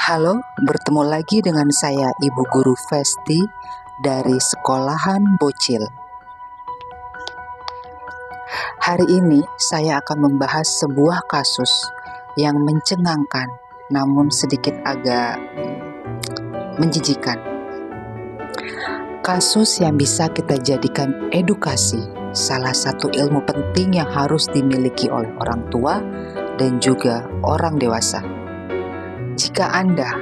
Halo, bertemu lagi dengan saya Ibu Guru Festi dari Sekolahan Bocil. Hari ini saya akan membahas sebuah kasus yang mencengangkan namun sedikit agak menjijikan. Kasus yang bisa kita jadikan edukasi, salah satu ilmu penting yang harus dimiliki oleh orang tua dan juga orang dewasa. Jika Anda,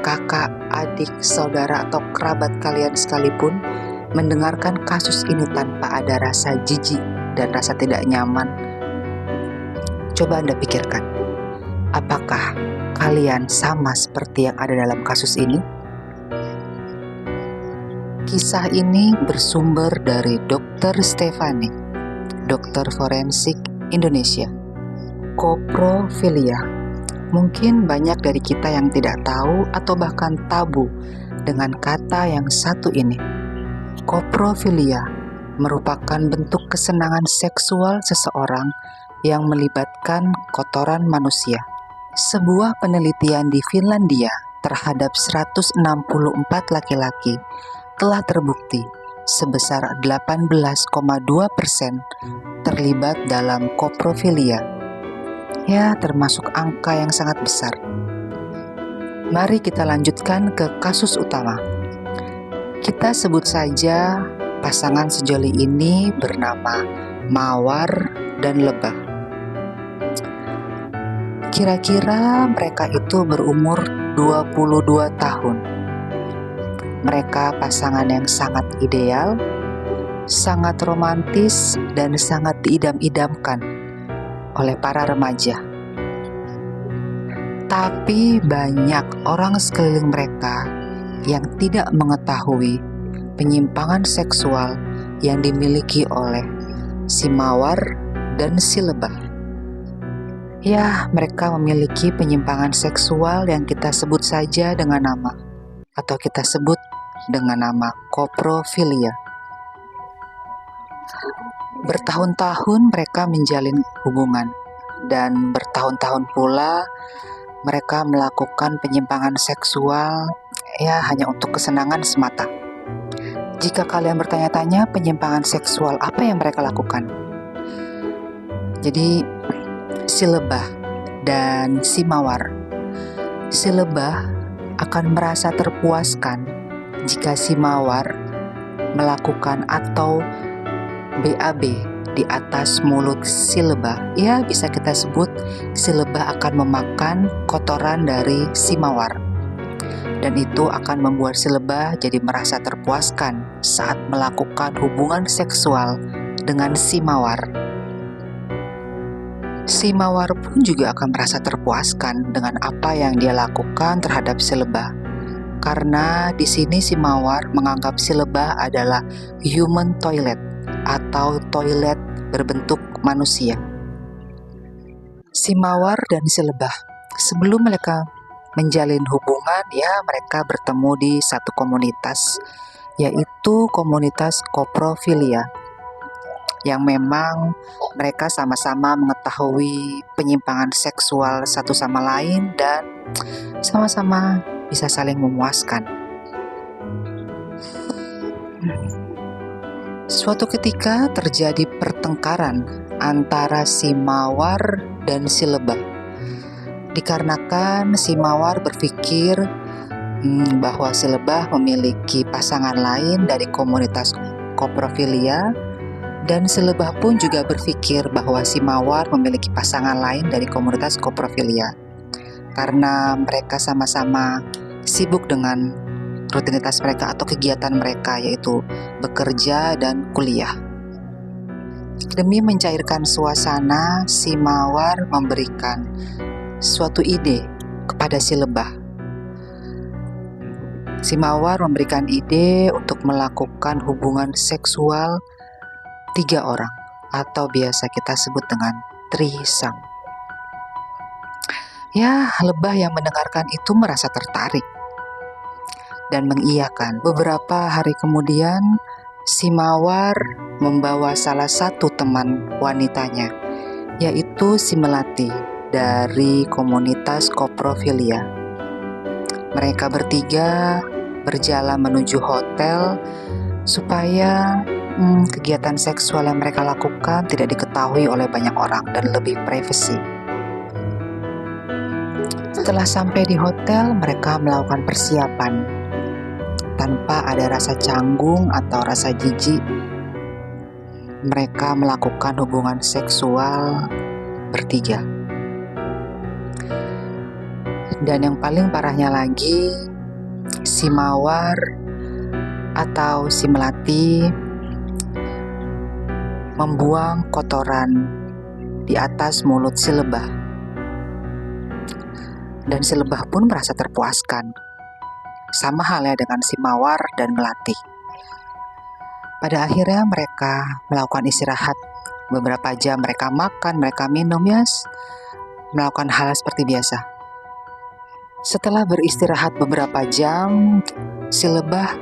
kakak, adik, saudara, atau kerabat kalian sekalipun mendengarkan kasus ini tanpa ada rasa jijik dan rasa tidak nyaman, coba Anda pikirkan, apakah kalian sama seperti yang ada dalam kasus ini? Kisah ini bersumber dari Dr. Stefani, dokter forensik Indonesia. Koprofilia. Mungkin banyak dari kita yang tidak tahu atau bahkan tabu dengan kata yang satu ini. Koprofilia merupakan bentuk kesenangan seksual seseorang yang melibatkan kotoran manusia. Sebuah penelitian di Finlandia terhadap 164 laki-laki telah terbukti sebesar 18,2% terlibat dalam koprofilia. Ya, termasuk angka yang sangat besar. Mari kita lanjutkan ke kasus utama. Kita sebut saja pasangan sejoli ini bernama Mawar dan Lebah. Kira-kira mereka itu berumur 22 tahun. Mereka pasangan yang sangat ideal, sangat romantis, dan sangat diidam-idamkan oleh para remaja. Tapi banyak orang sekeliling mereka yang tidak mengetahui penyimpangan seksual yang dimiliki oleh si Mawar dan si Lebah. Ya, mereka memiliki penyimpangan seksual yang kita sebut saja dengan nama, atau kita sebut dengan nama koprofilia. Bertahun-tahun mereka menjalin hubungan, dan bertahun-tahun pula mereka melakukan penyimpangan seksual ya hanya untuk kesenangan semata. Jika kalian bertanya-tanya penyimpangan seksual apa yang mereka lakukan? Jadi si Lebah dan si Mawar. Si Lebah akan merasa terpuaskan jika si Mawar melakukan atau BAB di atas mulut si Lebah. Ya, bisa kita sebut si Lebah akan memakan kotoran dari si Mawar. Dan itu akan membuat si Lebah jadi merasa terpuaskan saat melakukan hubungan seksual dengan si Mawar. Si Mawar pun juga akan merasa terpuaskan dengan apa yang dia lakukan terhadap si Lebah. Karena di sini si Mawar menganggap si Lebah adalah human toilet atau toilet berbentuk manusia. Si Mawar dan si Lebah, sebelum mereka menjalin hubungan, ya mereka bertemu di satu komunitas, yaitu komunitas koprofilia, yang memang mereka sama-sama mengetahui penyimpangan seksual satu sama lain dan sama-sama bisa saling memuaskan. Suatu ketika terjadi pertengkaran antara si Mawar dan si Lebah. Dikarenakan si Mawar berpikir bahwa si Lebah memiliki pasangan lain dari komunitas koprofilia, dan si Lebah pun juga berpikir bahwa si Mawar memiliki pasangan lain dari komunitas koprofilia. Karena mereka sama-sama sibuk dengan rutinitas mereka atau kegiatan mereka, yaitu bekerja dan kuliah. Demi mencairkan suasana, si Mawar memberikan suatu ide kepada si Lebah. Si Mawar memberikan ide untuk melakukan hubungan seksual 3 orang, atau biasa kita sebut dengan threesome. Ya, Lebah yang mendengarkan itu merasa tertarik dan mengiyakan. Beberapa hari kemudian, si Mawar membawa salah satu teman wanitanya, yaitu si Melati dari komunitas koprofilia. Mereka bertiga berjalan menuju hotel supaya kegiatan seksual yang mereka lakukan tidak diketahui oleh banyak orang dan lebih privasi. Setelah sampai di hotel, mereka melakukan persiapan tanpa ada rasa canggung atau rasa jijik. Mereka melakukan hubungan seksual bertiga. Dan yang paling parahnya lagi, si Mawar atau si Melati membuang kotoran di atas mulut si lebah. Dan si lebah pun merasa terpuaskan. Sama halnya dengan si Mawar dan Melati. Pada akhirnya mereka melakukan istirahat beberapa jam. Mereka makan, mereka minum, melakukan hal seperti biasa. Setelah beristirahat beberapa jam, si lebah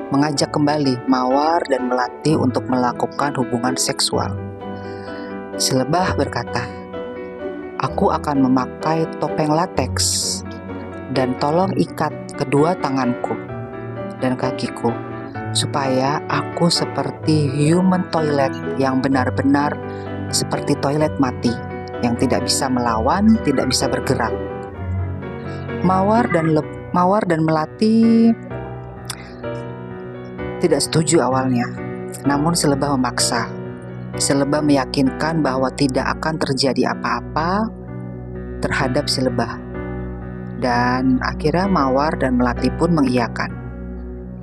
mengajak kembali Mawar dan Melati untuk melakukan hubungan seksual. Si lebah berkata, "Aku akan memakai topeng lateks dan tolong ikat kedua tanganku dan kakiku supaya aku seperti human toilet yang benar-benar seperti toilet mati yang tidak bisa melawan, tidak bisa bergerak." Mawar dan Melati tidak setuju awalnya, namun si lebah memaksa. Si lebah meyakinkan bahwa tidak akan terjadi apa-apa terhadap si lebah. Dan akhirnya Mawar dan Melati pun mengiyakan.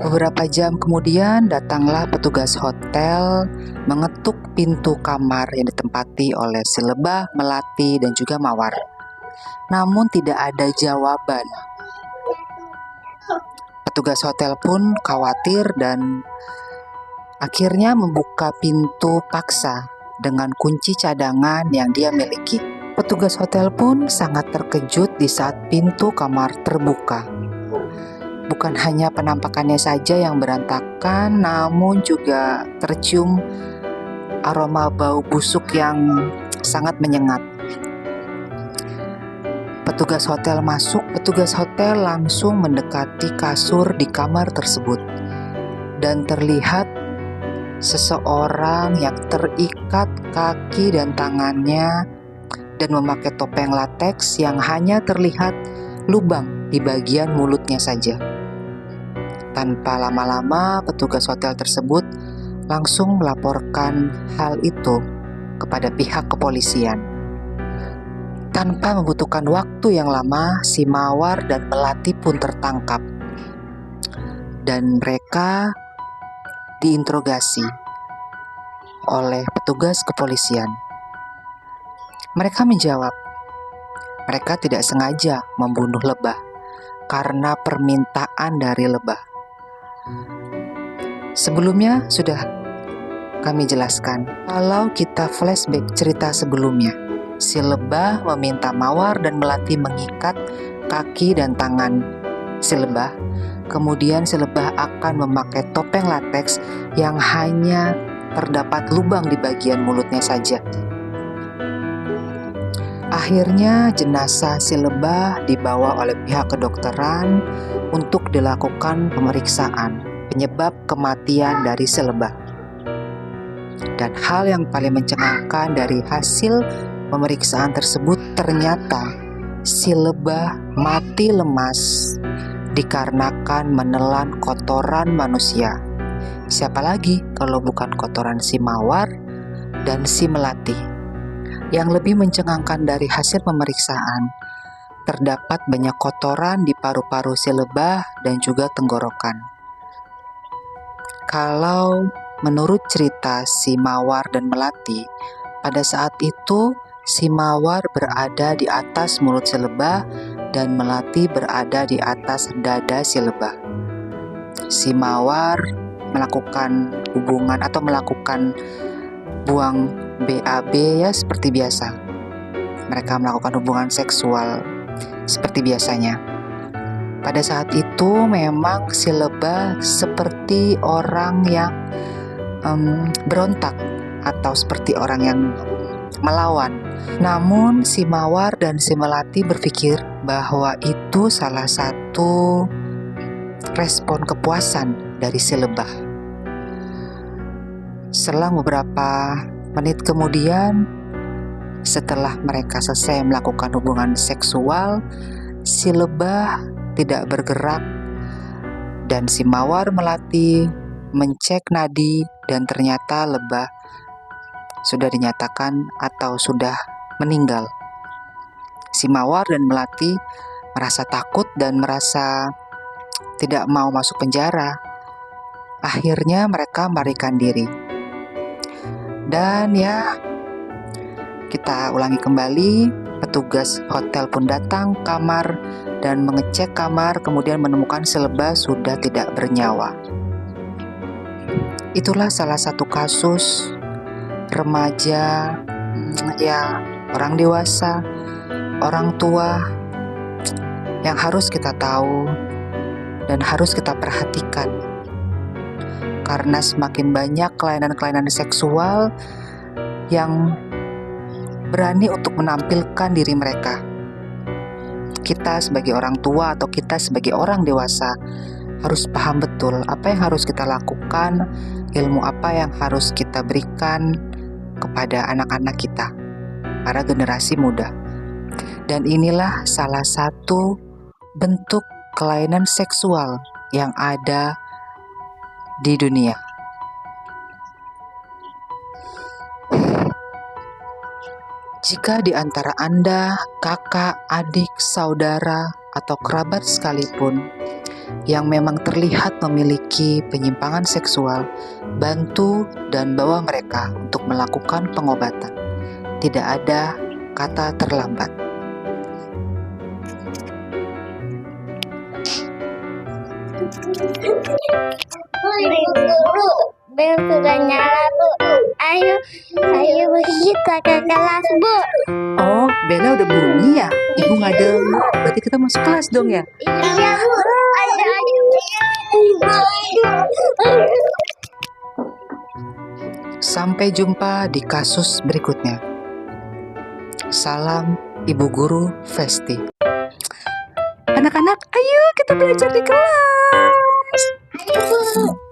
Beberapa jam kemudian datanglah petugas hotel mengetuk pintu kamar yang ditempati oleh si lebah, Melati, dan juga Mawar. Namun tidak ada jawaban. Petugas hotel pun khawatir dan akhirnya membuka pintu paksa dengan kunci cadangan yang dia miliki. Petugas hotel pun sangat terkejut di saat pintu kamar terbuka. Bukan hanya penampakannya saja yang berantakan, namun juga tercium aroma bau busuk yang sangat menyengat. Petugas hotel masuk, petugas hotel langsung mendekati kasur di kamar tersebut. Dan terlihat seseorang yang terikat kaki dan tangannya dan memakai topeng lateks yang hanya terlihat lubang di bagian mulutnya saja. Tanpa lama-lama, petugas hotel tersebut langsung melaporkan hal itu kepada pihak kepolisian. Tanpa membutuhkan waktu yang lama, si Mawar dan Melati pun tertangkap. Dan mereka diinterogasi oleh petugas kepolisian. Mereka menjawab, mereka tidak sengaja membunuh lebah karena permintaan dari lebah. Sebelumnya sudah kami jelaskan, kalau kita flashback cerita sebelumnya, si lebah meminta Mawar dan Melati mengikat kaki dan tangan si lebah. Kemudian si lebah akan memakai topeng lateks yang hanya terdapat lubang di bagian mulutnya saja. Akhirnya jenazah si lebah dibawa oleh pihak kedokteran untuk dilakukan pemeriksaan penyebab kematian dari si lebah. Dan hal yang paling mencengangkan dari hasil pemeriksaan tersebut, ternyata si lebah mati lemas dikarenakan menelan kotoran manusia. Siapa lagi kalau bukan kotoran si Mawar dan si Melati. Yang lebih mencengangkan dari hasil pemeriksaan, terdapat banyak kotoran di paru-paru si lebah dan juga tenggorokan. Kalau menurut cerita si Mawar dan Melati, pada saat itu si Mawar berada di atas mulut si lebah dan Melati berada di atas dada si lebah. Si Mawar melakukan hubungan atau melakukan buang BAB seperti biasa. Mereka melakukan hubungan seksual seperti biasanya. Pada saat itu memang si lebah seperti orang yang berontak atau seperti orang yang melawan. Namun si Mawar dan si Melati berpikir bahwa itu salah satu respon kepuasan dari si lebah. Selang beberapa menit kemudian, setelah mereka selesai melakukan hubungan seksual, si lebah tidak bergerak dan si Mawar Melati mencek nadi dan ternyata lebah sudah dinyatakan atau sudah meninggal. Si Mawar dan Melati merasa takut dan merasa tidak mau masuk penjara. Akhirnya mereka melarikan diri. Dan ya, kita ulangi kembali, petugas hotel pun datang kamar dan mengecek kamar, kemudian menemukan si lebah sudah tidak bernyawa. Itulah salah satu kasus remaja, ya orang dewasa, orang tua yang harus kita tahu dan harus kita perhatikan. Karena semakin banyak kelainan-kelainan seksual yang berani untuk menampilkan diri mereka. Kita sebagai orang tua atau kita sebagai orang dewasa harus paham betul apa yang harus kita lakukan, ilmu apa yang harus kita berikan kepada anak-anak kita, para generasi muda. Dan inilah salah satu bentuk kelainan seksual yang ada di dunia. Jika di antara Anda, kakak, adik, saudara, atau kerabat sekalipun yang memang terlihat memiliki penyimpangan seksual, bantu dan bawa mereka untuk melakukan pengobatan. Tidak ada kata terlambat. Bel sudah nyala, Bu. Ayo kita ke kelas, Bu. Oh, Bella udah bunyi ya? Ibu nggak dengar. Berarti kita masuk kelas dong ya? Iya, Bu. Ayo. Sampai jumpa di kasus berikutnya. Salam Ibu Guru Festi. Anak-anak, ayo kita belajar di kelas. Ayo, Bu.